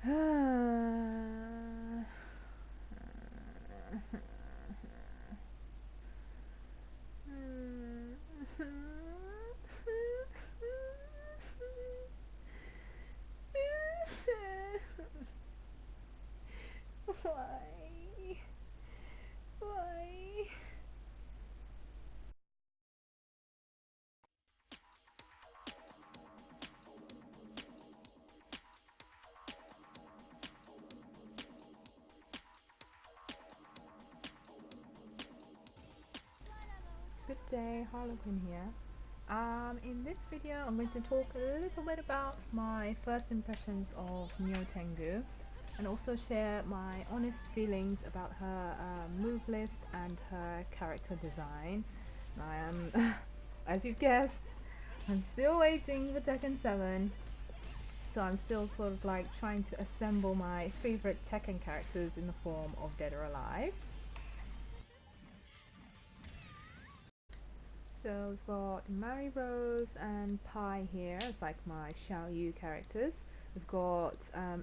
Why? Why? Good day, Harlequin here. In this video I'm going to talk a little bit about my first impressions of Nyotengu and also share my honest feelings about her move list and her character design. I am, as you've guessed, I'm still waiting for Tekken 7, so I'm still sort of like trying to assemble my favorite Tekken characters in the form of Dead or Alive. So we've got Mary Rose and Pi here as like my Xiaoyu characters. We've got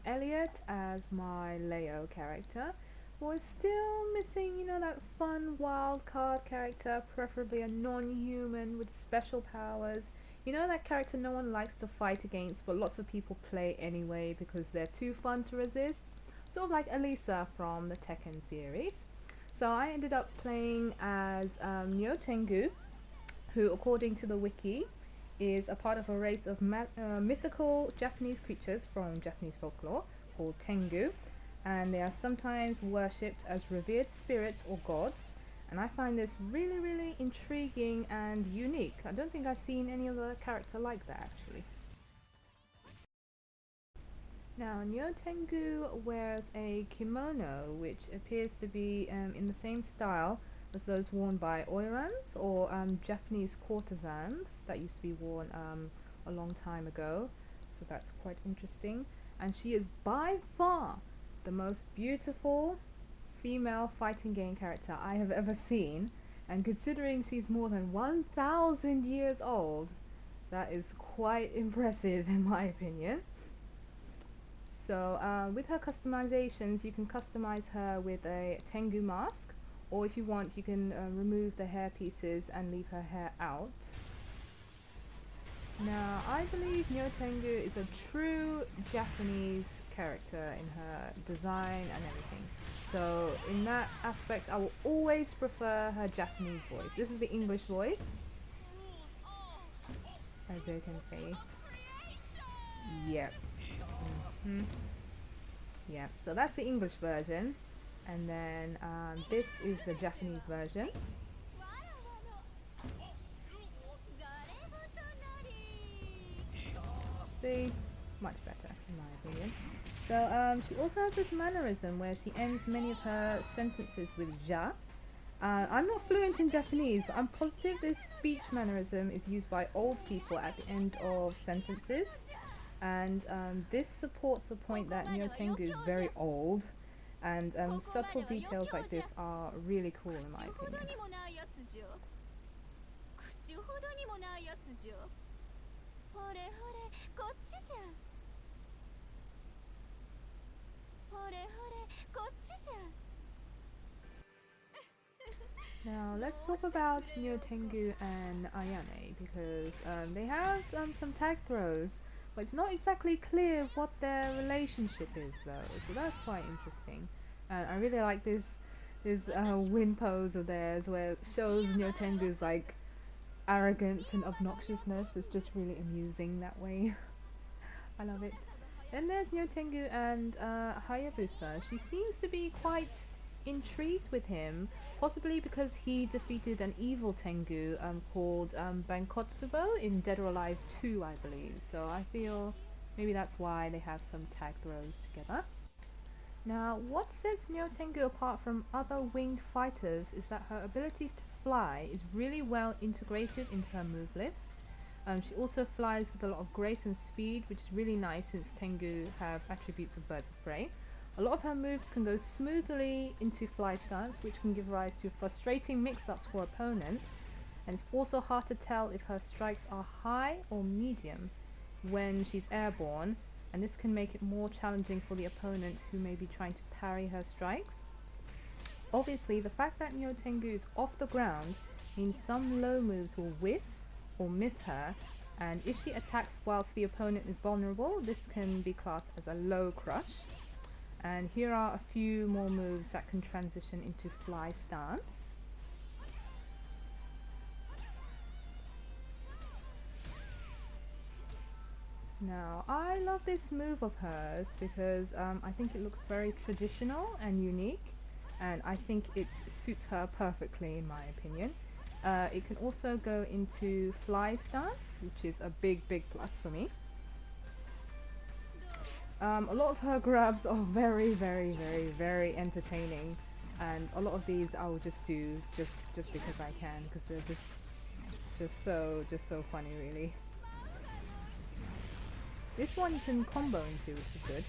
Elliot as my Leo character. We're still missing, you know, that fun wild card character, preferably a non-human with special powers. You know, that character no one likes to fight against, but lots of people play anyway because they're too fun to resist. Sort of like Elisa from the Tekken series. So I ended up playing as Nyotengu, who, according to the wiki, is a part of a race of mythical Japanese creatures from Japanese folklore called Tengu, and they are sometimes worshipped as revered spirits or gods. And I find this really, really intriguing and unique. I don't think I've seen any other character like that actually. Now, Nyotengu wears a kimono, which appears to be in the same style as those worn by oirans or Japanese courtesans that used to be worn a long time ago. So that's quite interesting. And she is by far the most beautiful female fighting game character I have ever seen. And considering she's more than 1,000 years old, that is quite impressive in my opinion. So with her customizations, you can customize her with a Tengu mask, or if you want, you can remove the hair pieces and leave her hair out. Now, I believe Nyotengu is a true Japanese character in her design and everything. So in that aspect, I will always prefer her Japanese voice. This is the English voice, as you can see. Yep. Yeah, so that's the English version, and then this is the Japanese version. See, much better in my opinion. So she also has this mannerism where she ends many of her sentences with ja. I'm not fluent in Japanese, but I'm positive this speech mannerism is used by old people at the end of sentences. And this supports the point that Nyotengu is very old, and subtle details like this are really cool in my opinion. Now let's talk about Nyotengu and Ayane, because they have some tag throws, but it's not exactly clear what their relationship is though, so that's quite interesting. And I really like this wind pose of theirs where it shows Nyotengu's like arrogance and obnoxiousness. It's just really amusing that way. I love it. Then there's Nyotengu and Hayabusa. She seems to be quite intrigued with him, possibly because he defeated an evil Tengu called Bankotsubo in Dead or Alive 2, I believe. So I feel maybe that's why they have some tag throws together. Now, what sets Nyotengu apart from other winged fighters is that her ability to fly is really well integrated into her move list. She also flies with a lot of grace and speed, which is really nice since Tengu have attributes of birds of prey. A lot of her moves can go smoothly into fly stance, which can give rise to frustrating mix-ups for opponents, and it's also hard to tell if her strikes are high or medium when she's airborne, and this can make it more challenging for the opponent who may be trying to parry her strikes. Obviously, the fact that Nyotengu is off the ground means some low moves will whiff or miss her, and if she attacks whilst the opponent is vulnerable, this can be classed as a low crush. And here are a few more moves that can transition into fly stance. Now, I love this move of hers because I think it looks very traditional and unique, and I think it suits her perfectly in my opinion. It can also go into fly stance, which is a big plus for me. A lot of her grabs are very entertaining, and a lot of these I will just do just because I can, because they're just so funny, really. This one you can combo into, which is good.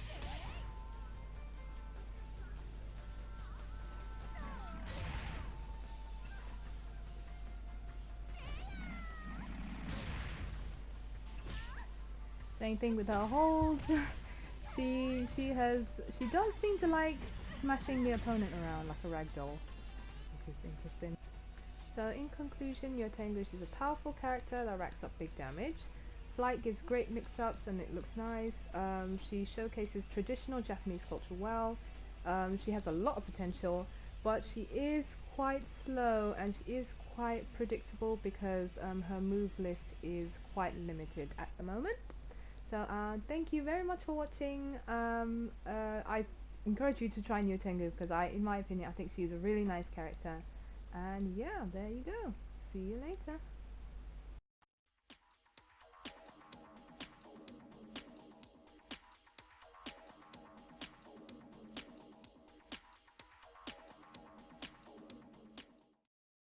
Same thing with her holds. She does seem to like smashing the opponent around like a ragdoll, which is interesting. So in conclusion, Nyotengu is a powerful character that racks up big damage. Flight gives great mix-ups and it looks nice. She showcases traditional Japanese culture well. She has a lot of potential, but she is quite slow and she is quite predictable because her move list is quite limited at the moment. So thank you very much for watching. I encourage you to try Nyotengu because in my opinion, I think she's a really nice character. And yeah, there you go. See you later.